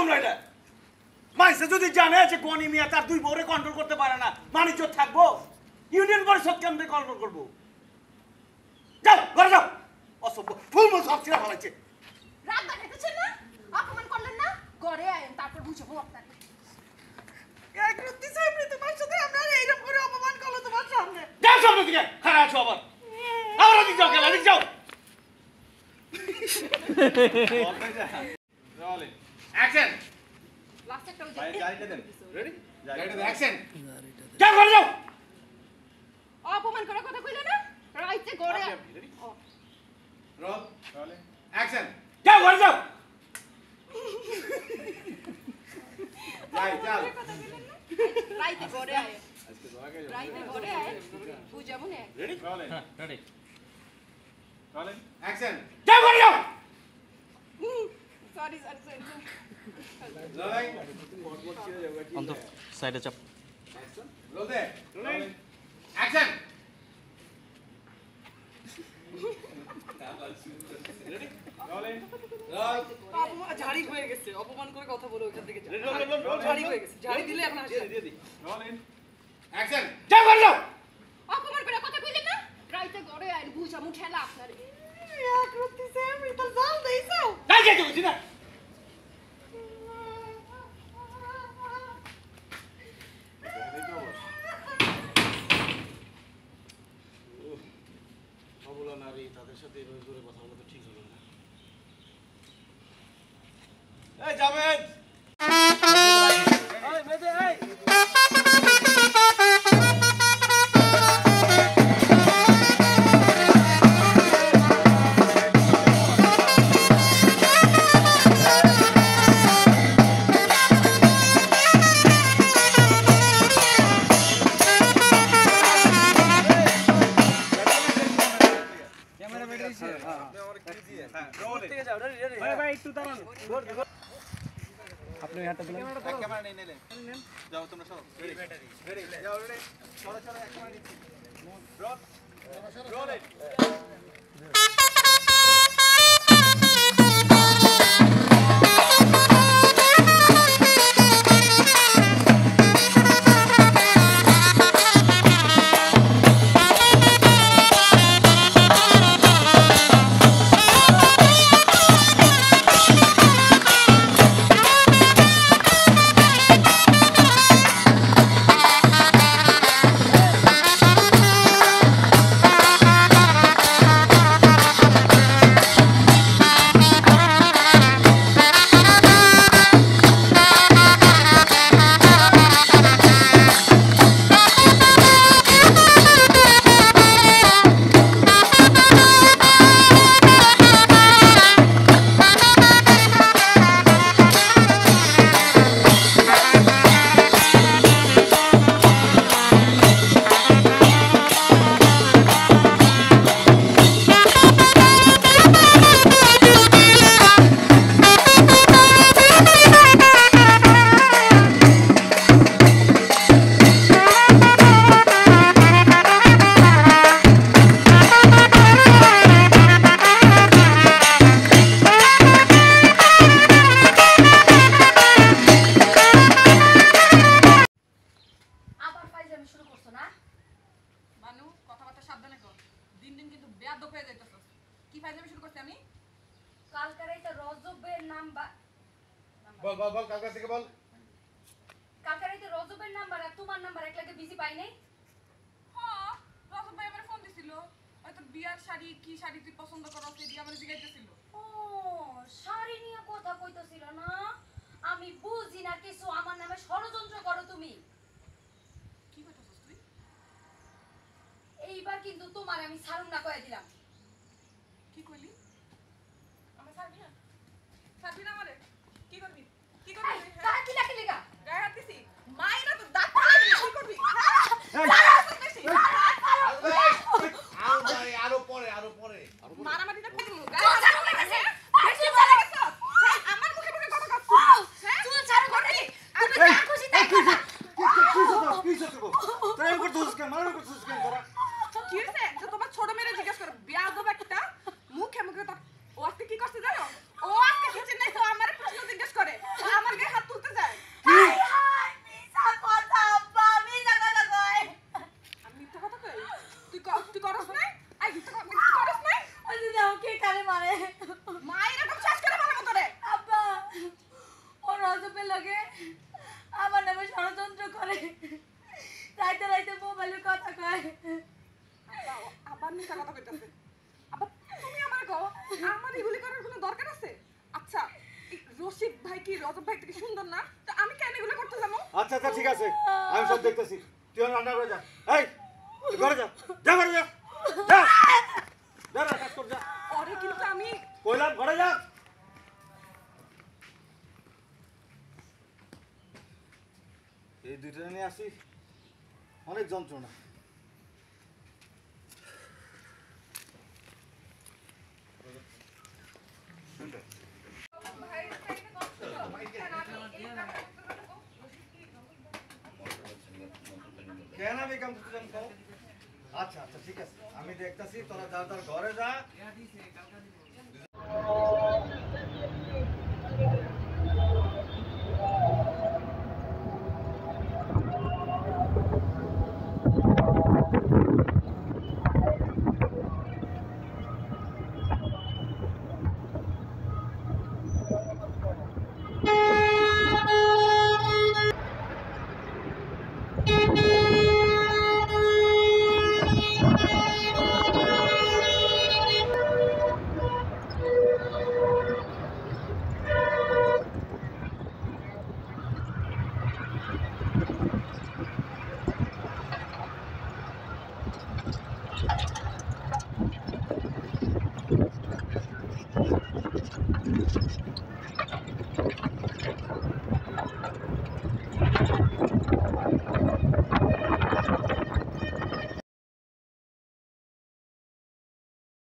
মামলা এটা? মাইসে যদি জানে যে গনি মিয়া তার দুই বউরে কন্ট্রোল করতে পারে না, মানিজ্য থাকবো? ইউনিয়ন পরিষদ কেমনে কন্ট্রোল করবো? যাও ঘরে যাও। অসভ্য ফুলমুল সব ছিঁড়া ফেলাইছে। রাত দেখাইতেছেন না, অপমান করলেন না, ঘরে আয়েন তারপর বুঝবো আপনাকে। এক রত্তি সামনে তোমার সাথে আমরা এইরকম করে অপমান করলো তোমার সামনে। যাও সামনে দিকে, খারাপ আছো আবার। আবার ওদিক যাও, গেলা দিক যাও। Rolling action. লাস্ট একটা ভাই গাড়িটা দেন। রেডি? গাড়িটা দেন অ্যাকশন। যাও ঘরে যাও। অপমান করার কথা কইলে না, রাইতে ঘরে রেডি? Role rolling action. যাও ঘরে যাও। যাই যাও। রাইতে ঘরে আয়েন, আজকে দোয়া করে রাইতে ঘরে আয়েন বুঝাবো না। Ready? Rolling ready. Rolling action. যাও ঘরে যাও। Sorry sorry sorry. রোলিং অন্ত সাইডে চাপ। রোল দে। Rolling action. Ready? Rolling roll. অপমান ঝাড়ি হয়ে গেছে, অপমান করে কথা বলে ওখান থেকে রেডি রোল রোল ঝাড়ি হয়ে গেছে, ঝাড়ি দিলে এখন আসবে। দিয়ে দি। Rolling action. যাও ঘরে যাও। অপমান করার কথা কইলে না, রাইতে ঘরে আয়েন বুঝাবো ঠেলা আপনারে। এক রত্তি সামনে তোর জাল দেইছো। যাই যাই যাই না। অবলা নারী তাদের সাথে এভাবে করে কথা বলা তো ঠিক হলো না। এই জাভেদ, এই মেদে এই ক্যামেরা নেই নিলে যাও তোমরা সরো রেডি রেডি যাও রেডি সরো সরো এক ক্যামেরা নিচ্ছি রোল রোল বল বল বল কালকে থেকে বল কালকে রাতে রজবের নাম্বার আর তোমার নাম্বার একলাগে বিজি পাই নাই। হ্যাঁ রজব ভাই আমার ফোন দিছিল, হয়তো বিয়ার শাড়ি কি শাড়ি তুই পছন্দ করো সেই দিয়ে আমার জিজ্ঞাসা ও শাড়ি নিয়ে কথা কইতাছিল না, আমি বুঝি না কিছু, আমার নামে ষড়যন্ত্র করো তুমি। কি কইতাছস তুই? এইবার কিন্তু তোমার আমি ছাড়ুম না কইয়া দিলাম। কি কইলি? আমার ছাড়বি না? ছাড়বি না আমারে? কি করবি? কি করবি? কার কি লাগি লাগা গায়ে হাত দিছি মাইরা তো দাঁত ফালাই কি করবি? আরো পরে আরো পরে মারামারিটা করবি গায়ে হাত লাগাছে বেশি চলে গেছ আমার মুখে মুখে কথা কচ্ছিস হ্যাঁ চুল ছাড়ো করে তুমি যা খুশি তাই করো। প্রেম করতেছিস কেন, মারামারি করতেছিস কেন তোরা? কি হইছে যে তোমার ছোট মেয়ে জিজ্ঞাসা করে বিয়া দেব একটা মুখে মুখে তো ও আজকে কি করতে জানো, ও আজকে কিছু নাই তো আমারে প্রশ্ন জিজ্ঞেস করে আমার আমার এগুলি করার কোনো দরকার আছে? আচ্ছা এই রশিদ ভাই কি রজব ভাই থেকে সুন্দর না? তো আমি কেন এগুলো করতে যাবো? আচ্ছা আচ্ছা ঠিক আছে, আমি সব দেখতেছি। তুই রান্না করে যা। এই তুই ঘরে যা, যা ঘরে যা, যা যা না, কাজ কর যা। পরে কিন্তু আমি কইলাম ঘরে যা। এই দুইটা নিয়ে আসি, অনেক যন্ত্রণা। কেন আমি কাম করতে যাবো? আচ্ছা আচ্ছা ঠিক আছে, আমি দেখতাছি। তোরা যা তার ঘরে যা।